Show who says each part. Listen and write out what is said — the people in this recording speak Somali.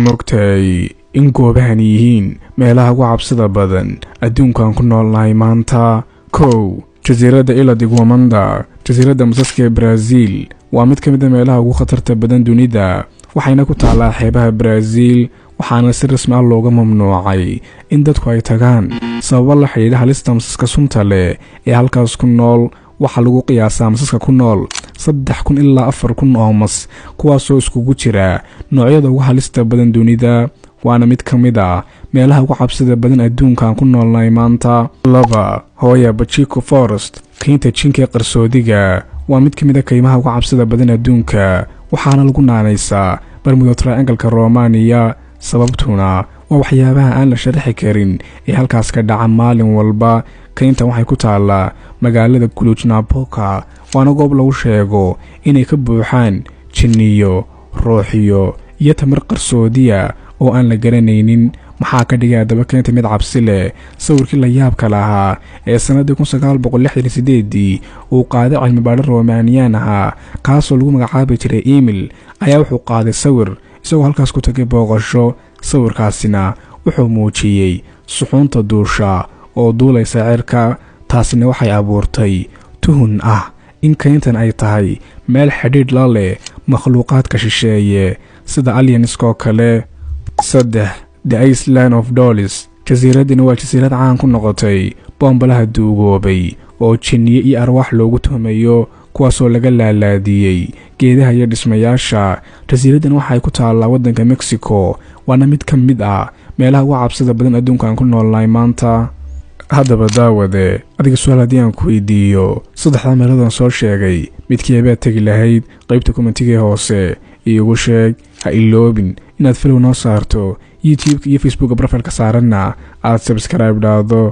Speaker 1: mogtay in goobahan yihiin meelaha ugu cabsida badan adduunkan ku noolnahay maanta. kow, jasiiradda Ilha de Guamanda. jasiiradda masaska ee Brazil waa mid ka mid ah meelaha ugu khatarta badan dunida, waxayna ku taalaa xeebaha Brazil, waxaana si rasmi ah looga mamnuucay in dadku ay tagaan sababo la xidhiidha halista masaska sunta leh ee halkaas ku nool. waxaa lagu qiyaasaa masaska ku nool 3,000 ilaa 4,000 oo mas, kuwaasoo iskugu jira noocyada ugu halista badan dunida, waana mid ka mid ah meelaha ugu cabsida badan adduunkan ku noolnahay maanta. 2, Hoya Bachico Forest. kaynta jinka ee qarsoodiga waa mid ka mid ah kaymaha ugu cabsida badan adduunka, waxaana lagu naanaysaa Bermuda Triangle-ka Romania, sababtuna waa waxyaabaha aan la sharaxi karin ee halkaas ka dhaca maalin walba. kayntan waxay ku taalaa magaalada Cluj-Napoca, waana goob lagu sheego inay ka buuxaan jinniyo, ruuxiyo iyo tamar qarsoodiya oo aan la garanaynin. maxaa ka dhigay haddaba kaynta mid cabsi leh? sawirkii la yaabka lahaa ee sanadii 1968 uu qaaday cilmibaadho Romaniyaan ahaa kaasoo lagu magacaabi jiray Emil ayaa wuxuu qaaday sawir isagoo halkaas ku tagay booqasho. sawirkaasina wuxuu muujiyey suxuunta duusha oo duulaysa cirka. taasina waxay abuurtay tuhun ah in kayntan ay tahay meel xidhiidh la leh makhluuqaadka shisheeye sida alienskoo kale. 3, The Island of Dolls. jasiiraddani waa jasiirad caan ku noqotay boombalaha duugoobay oo jinniye iyo arwaax loogu tuhmayo, kuwaasoo laga laalaadiyey geedaha iyo dhismayaasha. jasiiraddan waxay ku taallaa waddanka Mexico, waana mid ka mid ah meelaha ugu cabsida badan adduunkan ku noolnahay maanta. haddaba daawade, adiga su'aal haddii aan ku weydiiyo 3 meeloodaan soo sheegay midkii abaad tegi lahayd, qaybta kommentiga hoose iigu sheeg. ha iloobin inaad follow noo saarto YouTube iyo Facebook profile ka saaranna aad subscribe dhaado.